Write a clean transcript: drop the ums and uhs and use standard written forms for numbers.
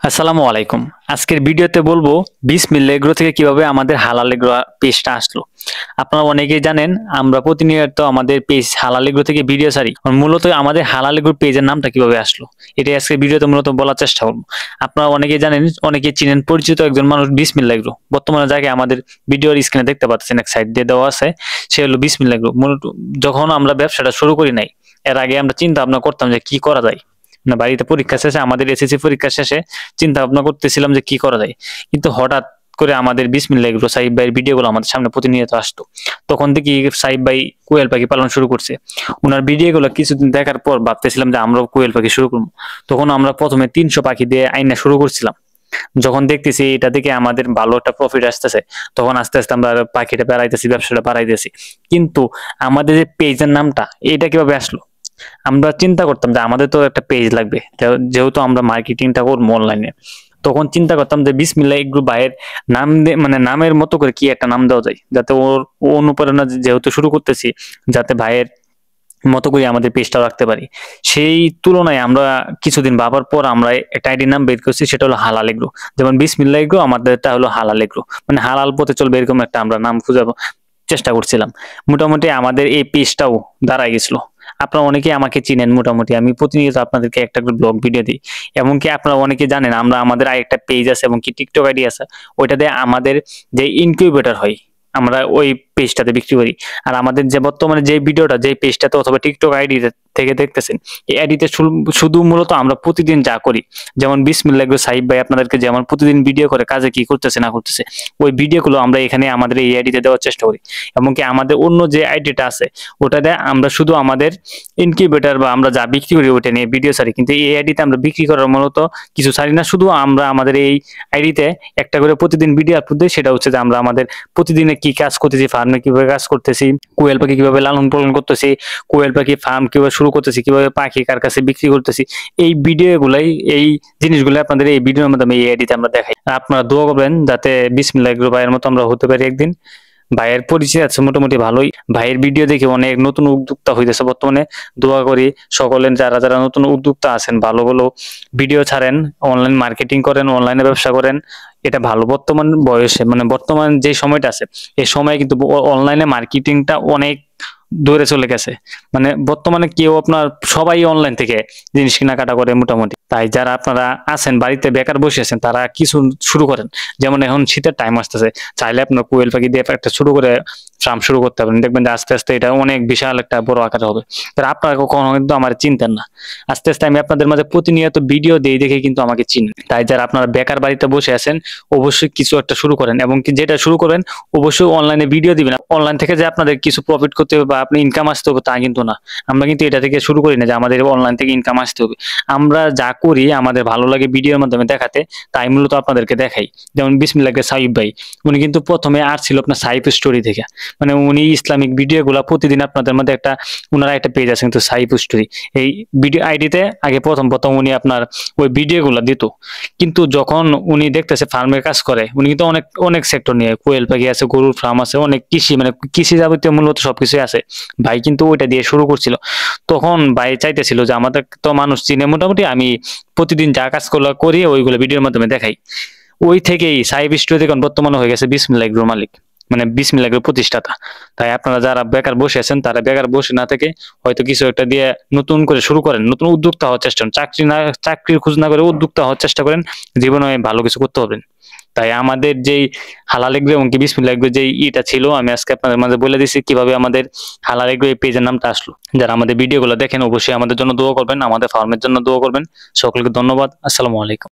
আসসালামু আলাইকুম। আজকের ভিডিওতে বলবো বিসমিল্লাহ এগ্রো থেকে কিভাবে আমাদের হালাল এগ্রো পেজটা আসলো। আপনারা অনেকেই জানেন আমরা প্রতিনিয়ত আমাদের পেজ হালাল এগ্রো থেকে ভিডিও ছাড়ি। মূলত আমাদের হালাল এগ্রো পেজের নামটা কিভাবে আসলো এটাই আজকের ভিডিওতে মূলত বলার চেষ্টা করবো। আপনারা অনেকেই জানেন, অনেকেই চিনেন পরিচিত একজন মানুষ বিসমিল্লাহ এগ্রো। বর্তমানে যাকে আমাদের ভিডিওর স্ক্রিনে দেখতে পাচ্ছেন এক সাইড দিয়ে দেওয়া আছে, সে হলো বিসমিল্লাহ এগ্রো। মূলত যখন আমরা ব্যবসাটা শুরু করি নাই, এর আগে আমরা চিন্তা ভাবনা করতাম যে কি করা যায়। না, বাড়িতে পরীক্ষা শেষে, আমাদের এসএসসি পরীক্ষা শেষে চিন্তা ভাবনা করতেছিলাম যে কি করা যায়। কিন্তু হঠাৎ করে আমাদের বিসমিল্লাহ এগ্রো সাহিব ভাইয়ের ভিডিওগুলো আমাদের সামনে প্রতিনিয়ত আসতো। তখন থেকে সাহিব ভাই কোয়েল পাখি পালন শুরু করছে। ওনার ভিডিওগুলো কিছুদিন দেখার পর ভাবতেছিলাম যে আমরাও কোয়েল পাখি শুরু করবো। তখন আমরা প্রথমে 300 পাখি দিয়ে আইনা শুরু করছিলাম। যখন দেখতেছি এটা থেকে আমাদের ভালো একটা প্রফিট আসতেছে, তখন আস্তে আস্তে আমরা পাখিটা বাড়াইতেছি, ব্যবসাটা বাড়াইতেছি। কিন্তু আমাদের যে পেজের নামটা, এটা কিভাবে আসলো? আমরা চিন্তা করতাম যে আমাদের তো একটা পেজ লাগবে, যেহেতু আমরা মার্কেটিংটা করবো অনলাইনে। তখন চিন্তা করতাম যে বিসমিল্লাহ এগ্রো ভাইয়ের নাম মানে নামের মতো করে কি একটা নাম দেওয়া যায়, যাতে ওর অনুপ্রেরণা যেহেতু শুরু করতেছি, যাতে ভাইয়ের মতো করে আমাদের পেজটা রাখতে পারি। সেই তুলনায় আমরা কিছুদিন ভাবার পর আমরা একটা আইডি নাম বের করছি, সেটা হলো হালাল এগ্রো। যেমন বিসমিল্লাহ এগ্রো, আমাদেরটা হলো হালাল এগ্রো, মানে হালাল পথে চলবে এরকম একটা আমরা নাম খুঁজে চেষ্টা করছিলাম। মোটামুটি আমাদের এই পেজটাও দাঁড়ায় গেছিল। আপনারা অনেকেই আমাকে চিনেন, মোটামুটি আমি প্রতিনিয়ত আপনাদেরকে একটা করে ব্লগ ভিডিও দিই। এমনকি আপনারা অনেকে জানেন আমরা আমাদের আরেকটা পেজ আছে এবং কি টিকটক আইডি আছে, ওইটাতে আমাদের যে ইনকিউবেটর হয় আমরা ওই পেজটাতে বিক্রি করি। আর আমাদের যে বর্তমানে যে ভিডিওটা যে পেজটাতে অথবা টিকটক আইডি থেকে দেখতেছেন, এই আইডিতে শুধু মূলত আমরা প্রতিদিন যা করি, যেমন বিসমিল্লাহ এগ্রো সাহিব ভাই আপনাদেরকে যেমন প্রতিদিন ভিডিও করে কাজে কি করতেছে না করতেছে, ওই ভিডিওগুলো আমরা এখানে আমাদের এই আইডিতে দেওয়ার চেষ্টা করি। এমনকি আমাদের অন্য যে আইডিটা আছে ওটাতে আমরা শুধু আমাদের ইনকিউবেটর বা আমরা যা বিক্রি করি ওটা নিয়ে ভিডিও ছাড়ি। কিন্তু এই আইডিতে আমরা বিক্রি করার মূলত কিছু ছাড়ি না, শুধু আমরা আমাদের এই আইডিতে একটা করে প্রতিদিন ভিডিও আপলোড দিই। সেটা হচ্ছে যে আমরা আমাদের প্রতিদিনে কি কাজ করতেছি, ফার্মে কিভাবে কাজ করতেছি, কোয়েল পাখি কিভাবে লালন পালন করতেছি, কোয়েল পাখি ফার্ম কিভাবে শুরু করতেছি, কিভাবে পাখি কার কাছে বিক্রি করতেছি, এই ভিডিওগুলাই, এই জিনিসগুলো আপনাদের এই ভিডিওর মাধ্যমে এই আইডিতে আমরা দেখাই। আপনারা দোয়া করবেন যাতে বিসমিল্লাহ এগ্রো ভাইয়ের মতো আমরা হতে পারি একদিন। ভাইয়ের পরিচয় আছে মোটামুটি ভালোই, ভাইয়ের ভিডিও দেখে অনেক নতুন উদ্যোক্তা হইতেছে বর্তমানে। দোয়া করি সকলের যারা যারা নতুন উদ্যোক্তা আছেন, ভালো ভালো ভিডিও ছাড়েন, অনলাইন মার্কেটিং করেন, অনলাইনে ব্যবসা করেন। এটা ভালো। বর্তমান বয়সে মানে বর্তমান যে সময়টা আছে, এই সময় কিন্তু অনলাইনে মার্কেটিংটা অনেক দূরে চলে গেছে। মানে বর্তমানে কেউ আপনার সবাই অনলাইন থেকে জিনিস কেনাকাটা করে মোটামুটি। তাই যারা আপনারা আছেন বাড়িতে বেকার বসে আছেন, তারা কিছু শুরু করেন। যেমন এখন শীতের টাইম আসতেছে, চাইলে আপনার কোয়েল পাখি দিয়ে একটা ছোট করে ফার্ম শুরু করতে পারেন। দেখবেন যে আস্তে আস্তে এটা অনেক বিশাল একটা বড় আকারে হবে। তার আপনারা কখনো কিন্তু আমার চিনতেন না। আস্তে আস্তে আমি আপনাদের মাঝে প্রতিনিয়ত ভিডিও দিই দেখে কিন্তু আমাকে চিনেন। তাই যারা আপনারা বেকার বাড়িতে বসে আছেন, অবশ্যই কিছু একটা শুরু করেন, এবং যেটা শুরু করবেন অবশ্যই অনলাইনে ভিডিও দিবেন। অনলাইন থেকে যে আপনাদের কিছু প্রফিট করতে হবে বা আপনি ইনকাম আসতে হবে তা কিন্তু না। আমরা কিন্তু এটা থেকে শুরু করি না যে আমাদের অনলাইন থেকে ইনকাম আসতে হবে। আমরা যা করি আমাদের ভালো লাগে ভিডিওর মাধ্যমে দেখাতে, তাই মূলত আপনাদেরকে দেখাই। যেমন বিসমিল্লাহ এগ্রো সাহিব ভাই, উনি কিন্তু প্রথমে আসছিল আপনার সাইফ স্টোরি থেকে। মানে উনি ইসলামিক ভিডিওগুলো প্রতিদিন আপনাদের মধ্যে একটা, ওনারা একটা পেজ আছে কিন্তু সাইফ স্টোরি, এই ভিডিও আইডিতে আগে প্রথম উনি আপনার ওই ভিডিওগুলো দিত। কিন্তু যখন উনি দেখতেছে ফার্মের কাজ করে, উনি কিন্তু অনেক অনেক সেক্টর নিয়ে, কোয়েল পাখি আছে, গরুর ফার্ম আছে, অনেক কৃষি মানে কৃষি যাবতীয় মূলত সবকিছু আছে। ভাই কিন্তু ওইটা দিয়ে শুরু করছিল। তখন ভাই চাইতেছিল যে আমাদের তো মানুষ চিনে মোটামুটি, আমি প্রতিদিন যা কাজগুলো করি ওইগুলো ভিডিওর মাধ্যমে দেখাই। ওই থেকেই সাইফ স্টোরি থেকে বর্তমানে হয়ে গেছে বিসমিল্লাহ এগ্রো মালিক, মানে বিসমিল্লাহ এগ্রো প্রতিষ্ঠাতা। তাই আপনারা যারা বেকার বসে আছেন, তারা বেকার বসে না থেকে হয়তো কিছু একটা দিয়ে নতুন করে শুরু করেন, নতুন উদ্যোক্তা হওয়ার চেষ্টা করেন। চাকরির খোঁজ না করে উদ্যোক্তা হওয়ার চেষ্টা করেন, জীবনে ভালো কিছু করতে পারবেন। তাই আমাদের যেই হালাল এগ্রো এবং কি বিসমিল্লাহ এগ্রো যেই ইটা ছিল, আমি আজকে আপনাদের মাঝে বলে দিচ্ছি কিভাবে আমাদের হালাল এগ্রো এই পেজের নামটা আসলো। যারা আমাদের ভিডিওগুলো দেখেন অবশ্যই আমাদের জন্য দোয়া করবেন, আমাদের ফার্মের জন্য দোয়া করবেন। সকলকে ধন্যবাদ। আসসালামু আলাইকুম।